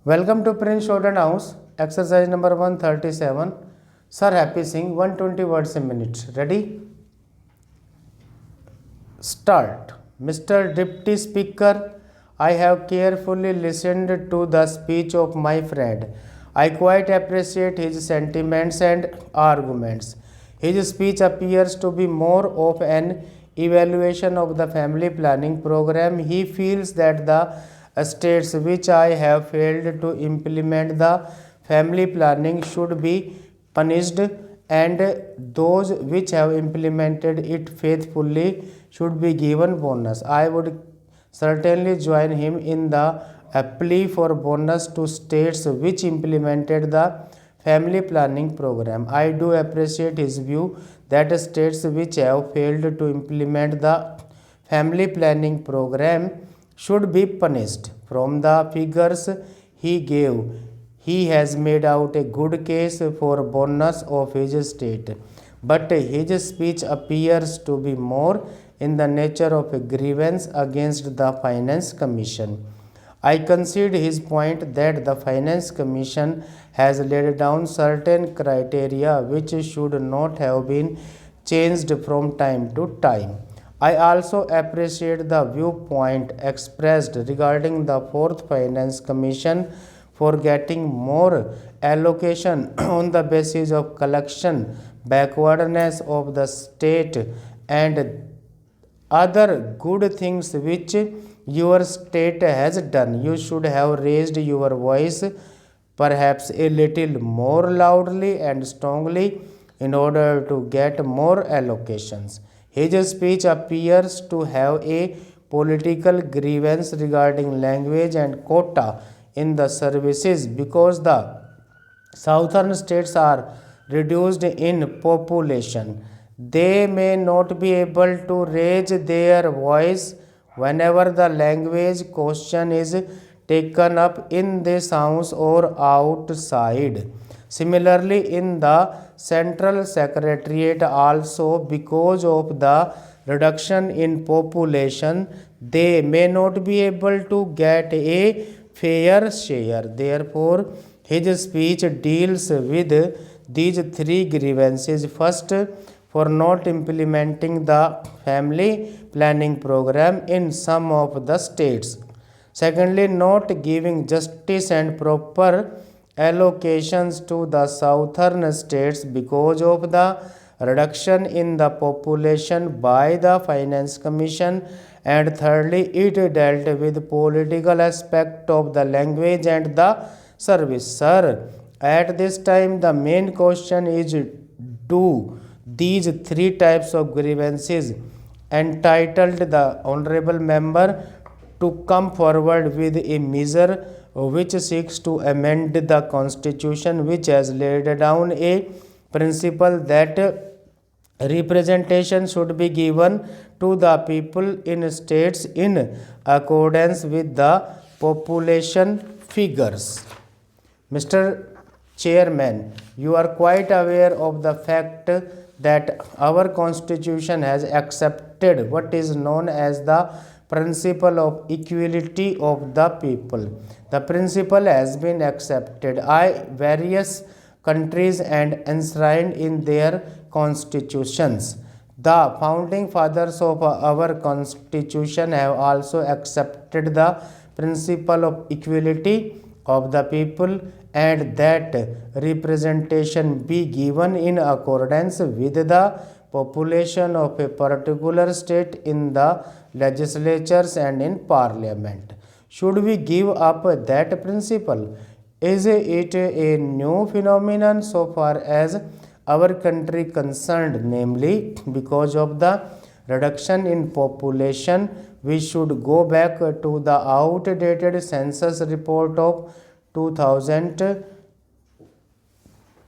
Welcome to Prince Jordan House, exercise number 137. Sir Happy Singh, 120 words a minute. Ready? Start. Mr. Deputy Speaker, I have carefully listened to the speech of my friend. I quite appreciate his sentiments and arguments. His speech appears to be more of an evaluation of the family planning program. He feels that the states which I have failed to implement the family planning should be punished, and those which have implemented it faithfully should be given bonus. I would certainly join him in the plea for bonus to states which implemented the family planning program. I do appreciate his view that states which have failed to implement the family planning program should be punished. From the figures he gave, he has made out a good case for bonus of his state, but his speech appears to be more in the nature of a grievance against the Finance Commission. I concede his point that the Finance Commission has laid down certain criteria which should not have been changed from time to time. I also appreciate the viewpoint expressed regarding the Fourth Finance Commission for getting more allocation on the basis of collection backwardness of the state and other good things which your state has done. You should have raised your voice perhaps a little more loudly and strongly in order to get more allocations. His speech appears to have a political grievance regarding language and quota in the services because the southern states are reduced in population. They may not be able to raise their voice whenever the language question is taken up in this house or outside. Similarly, in the central secretariat also, because of the reduction in population, they may not be able to get a fair share. Therefore, his speech deals with these three grievances. First, for not implementing the family planning program in some of the states. Secondly, not giving justice and proper allocations to the southern states because of the reduction in the population by the Finance Commission. And thirdly, it dealt with political aspect of the language and the service. Sir, at this time the main question is, do these three types of grievances entitled the honorable member to come forward with a measure which seeks to amend the constitution, which has laid down a principle that representation should be given to the people in states in accordance with the population figures. Mr. Chairman, you are quite aware of the fact that our constitution has accepted what is known as the principle of equality of the people. The principle has been accepted by various countries and enshrined in their constitutions. The founding fathers of our constitution have also accepted the principle of equality of the people, and that representation be given in accordance with the population of a particular state in the legislatures and in parliament. Should we give up that principle? Is it a new phenomenon so far as our country concerned, namely because of the reduction in population? We should go back to the outdated census report of 2000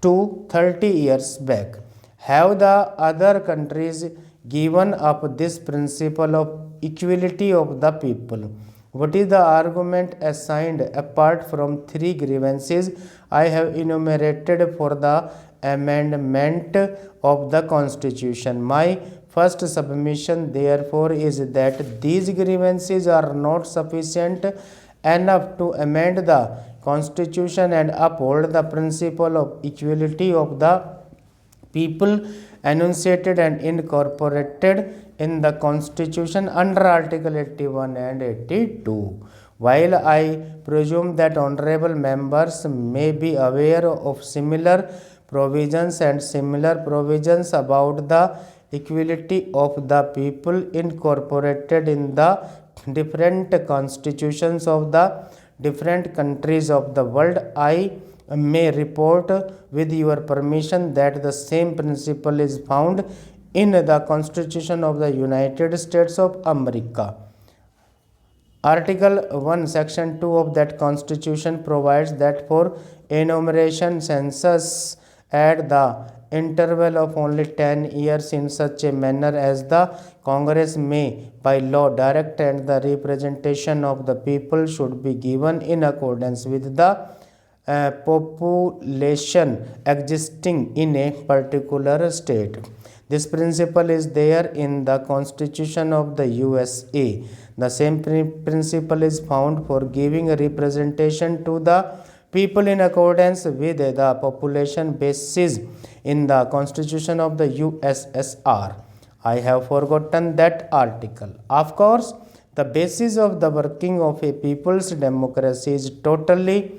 to 30 years back. Have the other countries given up this principle of equality of the people? What is the argument assigned apart from three grievances I have enumerated for the amendment of the constitution? My first submission, therefore, is that these grievances are not sufficient enough to amend the constitution and uphold the principle of equality of the people enunciated and incorporated in the constitution under article 81 and 82. While I presume that honorable members may be aware of similar provisions and similar provisions about the equality of the people incorporated in the different constitutions of the different countries of the world, I may report with your permission that the same principle is found in the Constitution of the United States of America. Article 1, Section 2 of that Constitution provides that for enumeration census at the interval of only 10 years in such a manner as the Congress may by law direct, and the representation of the people should be given in accordance with the population existing in a particular state. This principle is there in the Constitution of the USA. The same principle is found for giving a representation to the people in accordance with the population basis in the Constitution of the USSR. I have forgotten that article. Of course, the basis of the working of a people's democracy is totally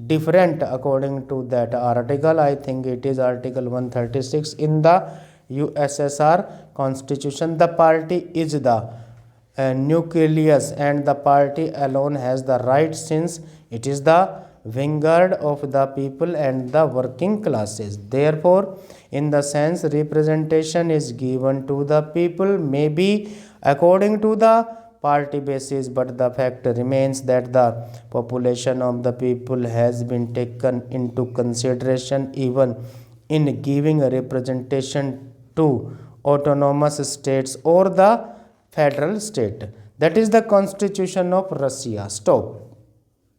different according to that article. I think it is article 136 in the USSR Constitution. The party is the nucleus, and the party alone has the right, since it is the vanguard of the people and the working classes. Therefore, in the sense representation is given to the people may be according to the party basis, but the fact remains that the population of the people has been taken into consideration even in giving a representation to autonomous states or the federal state. That is the Constitution of Russia. Stop.